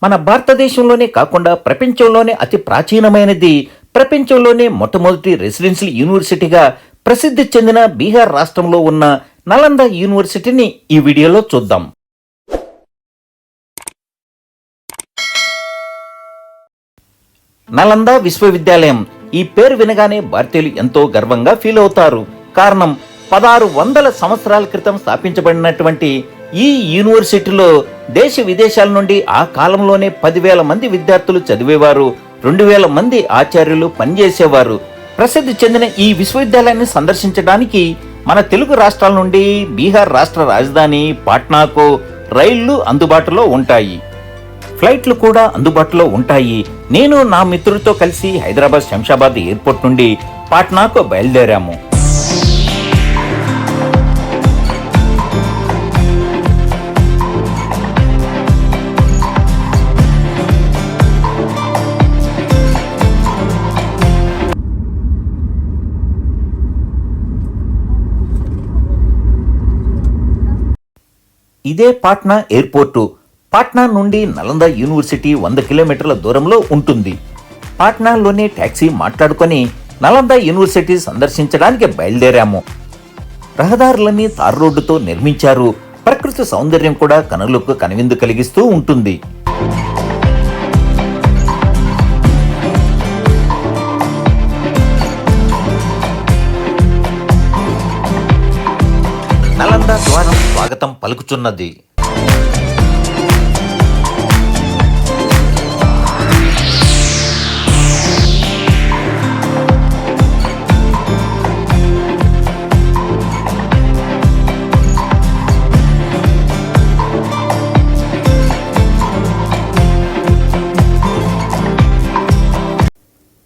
మన భారతదేశంలోనే కాకుండా ప్రపంచంలోనే అతి ప్రాచీనమైనది, ప్రపంచంలోనే మొట్టమొదటి రెసిడెన్షియల్ యూనివర్సిటీగా ప్రసిద్ధి చెందిన బీహార్ రాష్ట్రంలో ఉన్న నలంద యూనివర్సిటీని ఈ వీడియోలో చూద్దాం. నలంద విశ్వవిద్యాలయం ఈ పేరు వినగానే భారతీయులు ఎంతో గర్వంగా ఫీల్ అవుతారు. కారణం 1600 సంవత్సరాల క్రితం స్థాపించబడినటువంటి ఈ యూనివర్సిటీలో దేశ విదేశాల నుండి ఆ కాలంలోనే 10,000 మంది విద్యార్థులు చదివేవారు, 2,000 మంది ఆచార్యులు పనిచేసేవారు. ప్రసిద్ధి చెందిన ఈ విశ్వవిద్యాలయాన్ని సందర్శించడానికి మన తెలుగు రాష్ట్రాల నుండి బీహార్ రాష్ట్ర రాజధాని పాట్నాకు రైళ్లు అందుబాటులో ఉంటాయి, ఫ్లైట్లు కూడా అందుబాటులో ఉంటాయి. నేను నా మిత్రులతో కలిసి హైదరాబాద్ శంషాబాద్ ఎయిర్పోర్ట్ నుండి పాట్నాకు బయలుదేరాము. ఇదే పాట్నా ఎయిర్పోర్టు. పాట్నా నుండి నలంద యూనివర్సిటీ 100 కిలోమీటర్ల దూరంలో ఉంటుంది. పాట్నాలోనే టాక్సీ మాట్లాడుకొని నలంద యూనివర్సిటీ సందర్శించడానికి బయలుదేరాము. రహదారులన్నీ తార్ రోడ్డుతో నిర్మించారు. ప్రకృతి సౌందర్యం కూడా కనులకు కనువిందు కలిగిస్తూ ఉంటుంది. నలంద ద్వారం స్వాగతం పలుకుచున్నది.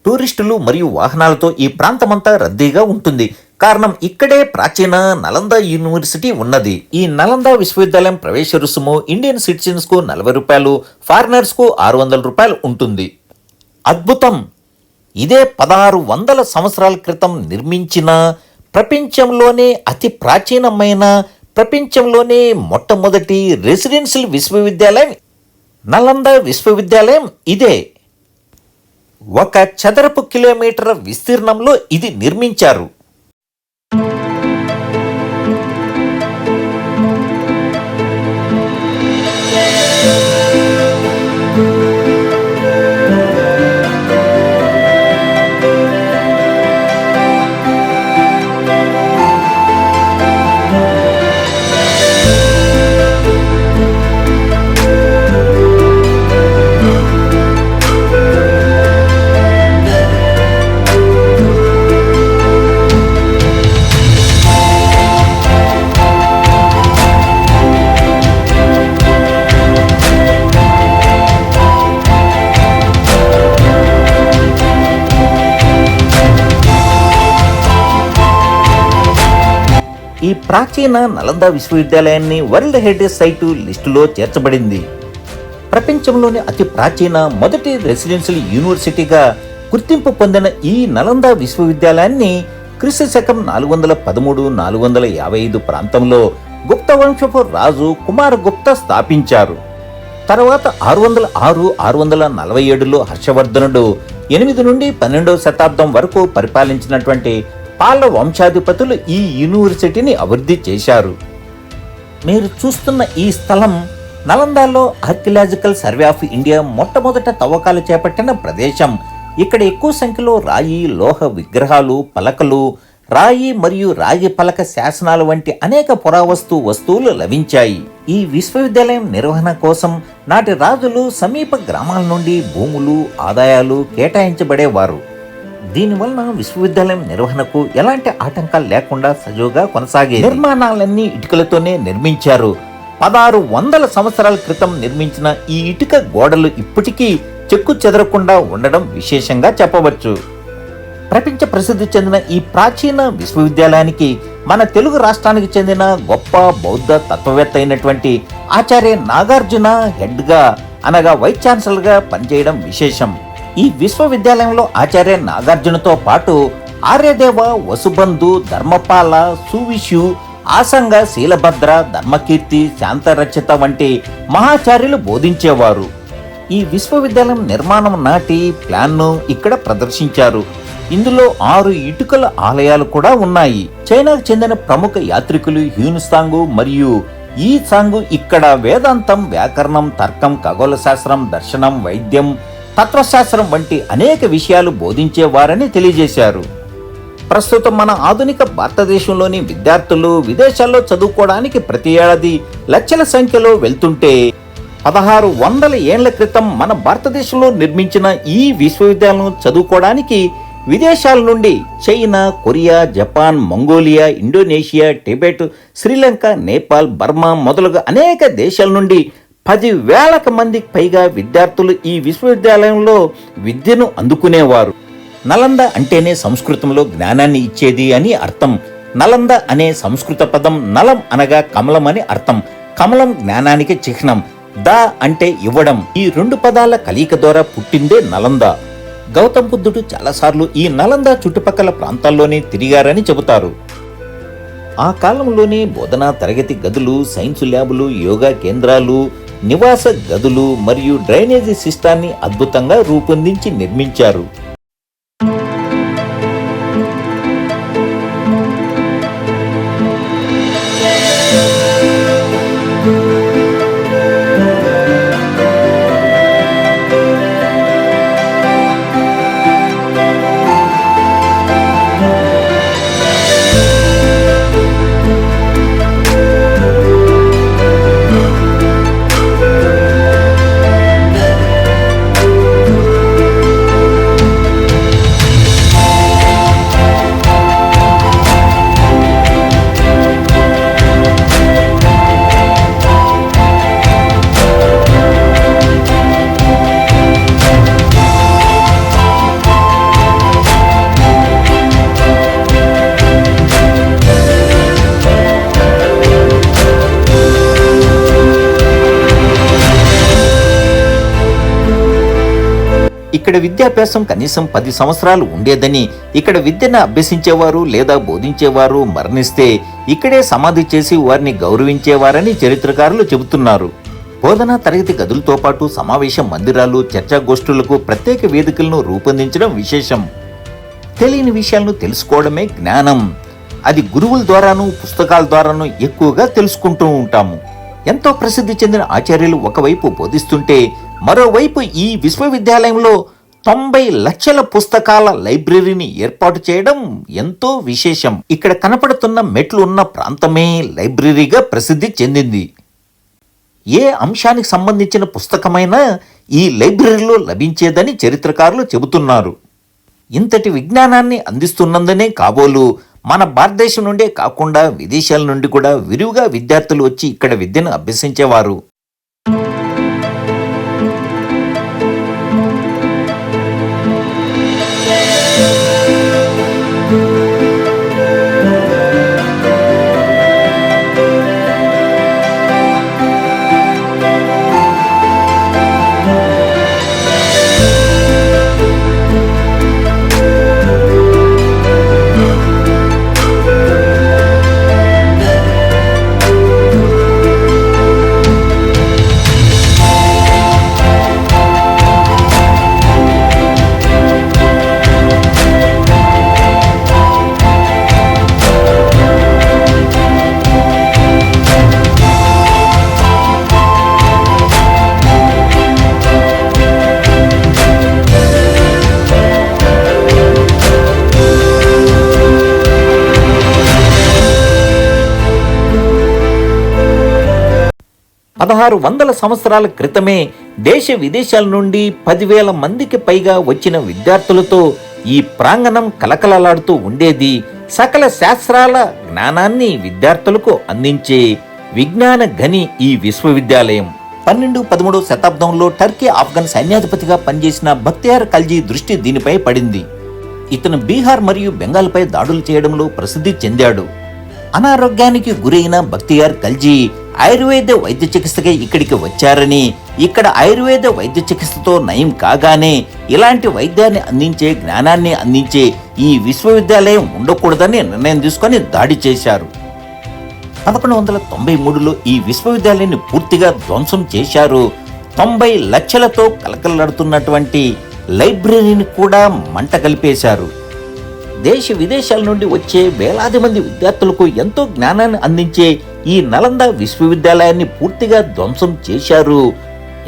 టూరిస్టులు మరియు వాహనాలతో ఈ ప్రాంతమంతా రద్దీగా ఉంటుంది. కారణం ఇక్కడే ప్రాచీన నలంద యూనివర్సిటీ ఉన్నది. ఈ నలంద విశ్వవిద్యాలయం ప్రవేశ రుసుము ఇండియన్ సిటిజన్స్ కు 40 రూపాయలు, ఫారినర్స్ కు 600 రూపాయలు ఉంటుంది. అద్భుతం! ఇదే 1600 సంవత్సరాల క్రితం నిర్మించిన ప్రపంచంలోనే అతి ప్రాచీనమైన, ప్రపంచంలోనే మొట్టమొదటి రెసిడెన్షియల్ విశ్వవిద్యాలయం నలంద విశ్వవిద్యాలయం ఇదే. 1 చదరపు కిలోమీటర్ విస్తీర్ణంలో ఇది నిర్మించారు. ఈ ప్రాచీన నలంద విశ్వవిద్యాలయాన్ని వరల్డ్ హెరిటేజ్ సైటు లిస్టులో చేర్చబడింది. ప్రపంచంలోని అతి ప్రాచీన మొదటి రెసిడెన్షియల్ యూనివర్సిటీగా గుర్తింపు పొందిన ఈ నలంద విశ్వవిద్యాలయాన్ని క్రీస్తు శకం 413-455 ప్రాంతంలో గుప్త వంశపు రాజు కుమార్ గుప్తా స్థాపించారు. తర్వాత 606-647లో హర్షవర్ధనుడు 8 నుండి 12వ శతాబ్దం వరకు పరిపాలించినటువంటి పాల వంశాధిపతులు ఈ యూనివర్సిటీని అభివృద్ధి చేశారు. మీరు చూస్తున్న ఈ స్థలం నలందాలో ఆర్కియలాజికల్ సర్వే ఆఫ్ ఇండియా మొట్టమొదట తవ్వకాలు చేపట్టిన ప్రదేశం. ఇక్కడ ఎక్కువ సంఖ్యలో రాయి, లోహ విగ్రహాలు, పలకలు, రాయి మరియు రాగి పలక శాసనాలు వంటి అనేక పురావస్తు వస్తువులు లభించాయి. ఈ విశ్వవిద్యాలయం నిర్వహణ కోసం నాటి రాజులు సమీప గ్రామాల నుండి భూములు, ఆదాయాలు కేటాయించబడేవారు. దీనివలన విశ్వవిద్యాలయం నిర్వహణకు ఎలాంటి ఆటంకాలు లేకుండా సజావుగా కొనసాగే. నిర్మాణాలన్నీ ఇటుకలతోనే నిర్మించారు. 1600 సంవత్సరాల క్రితం నిర్మించిన ఈ ఇటుక గోడలు ఇప్పటికీ చెక్కు చెదరకుండా ఉండడం విశేషంగా చెప్పవచ్చు. ప్రపంచ ప్రసిద్ధి చెందిన ఈ ప్రాచీన విశ్వవిద్యాలయానికి మన తెలుగు రాష్ట్రానికి చెందిన గొప్ప బౌద్ధ తత్వవేత్త అయినటువంటి ఆచార్య నాగార్జున హెడ్గా అనగా వైస్ ఛాన్సలర్గా పనిచేయడం విశేషం. ఈ విశ్వవిద్యాలయంలో ఆచార్య నాగార్జునతో పాటు ఆర్యదేవ, వసుబంధు, ధర్మపాల, సువిష్యు, ఆసంగ, శీలభద్ర, ధర్మకీర్తి, శాంతరచిత వంటి మహాచార్యులు బోధించేవారు. ఈ విశ్వవిద్యాలయం నిర్మాణం నాటి ప్లాన్ను ఇక్కడ ప్రదర్శించారు. ఇందులో 6 ఇటుకల ఆలయాలు కూడా ఉన్నాయి. చైనాకు చెందిన ప్రముఖ యాత్రికులు హ్యూన్సాంగ్ మరియు ఈ సాంగ్ ఇక్కడ వేదాంతం, వ్యాకరణం, తర్కం, ఖగోళ శాస్త్రం, దర్శనం, వైద్యం, తత్వశాస్త్రం వంటి అనేక విషయాలు బోధించేవారని తెలియజేశారు. ప్రస్తుతం మన ఆధునిక భారతదేశంలోని విద్యార్థులు విదేశాల్లో చదువుకోవడానికి ప్రతి ఏడాది లక్షల సంఖ్యలో వెళ్తుంటే 1600 ఏళ్ల క్రితం మన భారతదేశంలో నిర్మించిన ఈ విశ్వవిద్యాలయం చదువుకోవడానికి విదేశాల నుండి China, Korea, Japan, Mongolia, Indonesia, Tibet, Sri Lanka, Nepal, Burma మొదలుగా అనేక దేశాల నుండి 10,000 మందికి పైగా విద్యార్థులు ఈ విశ్వవిద్యాలయంలో విద్యను అందుకునేవారు. నలంద అంటేనే సంస్కృతంలో జ్ఞానాన్ని ఇచ్చేది అని అర్థం. నలంద అనే సంస్కృత పదం నలం అనగా కమలం అని అర్థం. కమలం జ్ఞానానికి చిహ్నం. ద అంటే ఇవ్వడం. ఈ 2 పదాల కలయిక ద్వారా పుట్టిందే నలంద. గౌతమ్ బుద్ధుడు చాలాసార్లు ఈ నలంద చుట్టుపక్కల ప్రాంతాల్లోనే తిరిగారని చెబుతారు. ఆ కాలంలోనే బోధనా తరగతి గదులు, సైన్స్ ల్యాబులు, యోగా కేంద్రాలు, నివాస గదులు మరియు డ్రైనేజీ సిస్టాన్ని అద్భుతంగా రూపొందించి నిర్మించారు. ఇక్కడ విద్యాభ్యాసం కనీసం 10 సంవత్సరాలు ఉండేదని, ఇక్కడ విద్యను అభ్యసించేవారు లేదా బోధించేవారు మరణిస్తే ఇక్కడే సమాధి చేసి వారిని గౌరవించేవారని చరిత్రకారులు చెబుతున్నారు. బోధనా తరగతి గదులతో పాటు సమావేశ మందిరాలు, చర్చాగోష్ఠులకు ప్రత్యేక వేదికలను రూపొందించడం విశేషం. తెలియని విషయాలను తెలుసుకోవడమే జ్ఞానం. అది గురువుల ద్వారాను, పుస్తకాల ద్వారాను ఎక్కువగా తెలుసుకుంటూ ఉంటాము. ఎంతో ప్రసిద్ధి చెందిన ఆచార్యులు ఒకవైపు బోధిస్తుంటే మరోవైపు ఈ విశ్వవిద్యాలయంలో 90 లక్షల పుస్తకాల లైబ్రరీని ఏర్పాటు చేయడం ఎంతో విశేషం. ఇక్కడ కనపడుతున్న మెట్లు ఉన్న ప్రాంతమే లైబ్రరీగా ప్రసిద్ధి చెందింది. ఏ అంశానికి సంబంధించిన పుస్తకమైనా ఈ లైబ్రరీలో లభించేదని చరిత్రకారులు చెబుతున్నారు. ఇంతటి విజ్ఞానాన్ని అందిస్తున్నందునే కాబోలు మన భారతదేశం నుండే కాకుండా విదేశాల నుండి కూడా విరివిగా విద్యార్థులు వచ్చి ఇక్కడ విద్యను అభ్యసించేవారు. వందల సంవత్సరాల క్రితమే దేశ విదేశాల నుండి 10,000 మందికి పైగా వచ్చిన విద్యార్థులతో ఈ ప్రాంగణం కలకలలాడుతూ ఉండేది. సకల శాస్త్రాల జ్ఞానాన్ని విద్యార్థులకు అందించే విజ్ఞాన గని ఈ విశ్వవిద్యాలయం. 12-13 శతాబ్దంలో టర్కీ, ఆఫ్ఘన్ సైన్యాధిపతిగా పనిచేసిన బక్తియార్ ఖల్జీ దృష్టి దీనిపై పడింది. ఇతను బీహార్ మరియు బెంగాల్పై దాడులు చేయడంలో ప్రసిద్ధి చెందాడు. అనారోగ్యానికి గురైన బక్తియార్ ఖల్జీ ఆయుర్వేద వైద్య చికిత్సకై ఇక్కడికి వచ్చారని, ఇక్కడ ఆయుర్వేద వైద్య చికిత్సతో నయం కాగానే ఇలాంటి వైద్యాన్ని అందించే, జ్ఞానాన్ని అందించే ఈ విశ్వవిద్యాలయం ఉండకూడదని నిర్ణయం తీసుకొని దాడి చేశారు. 1193లో ఈ విశ్వవిద్యాలయాన్ని పూర్తిగా ధ్వంసం చేశారు. 90 లక్షలతో కలకలాడుతున్నటువంటి లైబ్రరీని కూడా మంట కలిపేశారు. దేశ విదేశాల నుండి వచ్చే వేలాది మంది విద్యార్థులకు ఎంతో జ్ఞానాన్ని అందించే ఈ నలంద విశ్వవిద్యాలయాన్ని పూర్తిగా ధ్వంసం చేశారు.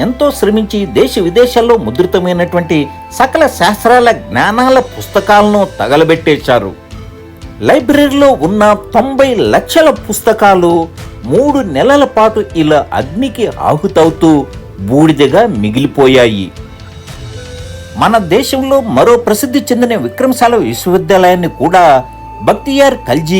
ఎంతో శ్రమించి దేశ విదేశాల్లో ముద్రితమైనటువంటి సకల శాస్త్రాల జ్ఞానాల పుస్తకాలను తగలబెట్టేశారు. లైబ్రరీలో ఉన్న 90 లక్షల పుస్తకాలు 3 నెలల పాటు ఇలా అగ్నికి ఆహుతవుతూ బూడిదగా మిగిలిపోయాయి. మన దేశంలో మరో ప్రసిద్ధి చెందిన విక్రమశాల విశ్వవిద్యాలయాన్ని కూడా బక్తియార్ ఖల్జీ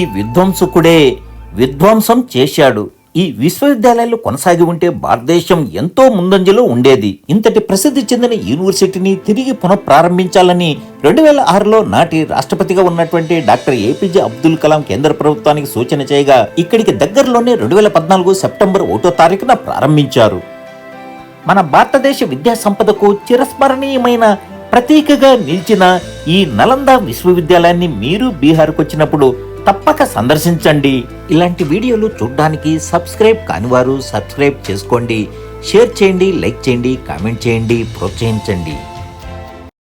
విధ్వంసం చేశాడు. ఈ విశ్వవిద్యాలయాలు కొనసాగి ఉంటే భారతదేశం ఎంతో ముందంజలో ఉండేది. ఇంతటి ప్రసిద్ధి చెందిన యూనివర్సిటీని తిరిగి పునఃప్రారంభించాలని 2006లో నాటి రాష్ట్రపతిగా ఉన్నటువంటి డాక్టర్ ఏపీజే అబ్దుల్ కలాం కేంద్ర ప్రభుత్వానికి సూచన చేయగా ఇక్కడికి దగ్గరలోనే 2014 సెప్టెంబర్ 1వ తారీఖున ప్రారంభించారు. మన భారతదేశ విద్యా సంపదకు చిరస్మరణీయమైన ప్రతీకగా నిలిచిన ఈ నలంద విశ్వవిద్యాలయాన్ని మీరు బీహార్కు వచ్చినప్పుడు తప్పక సందర్శించండి. ఇలాంటి వీడియోలు చూడడానికి సబ్స్క్రైబ్ కానివారు సబ్స్క్రైబ్ చేసుకోండి, షేర్ చేయండి, లైక్ చేయండి, కామెంట్ చేయండి, ప్రోత్సహించండి.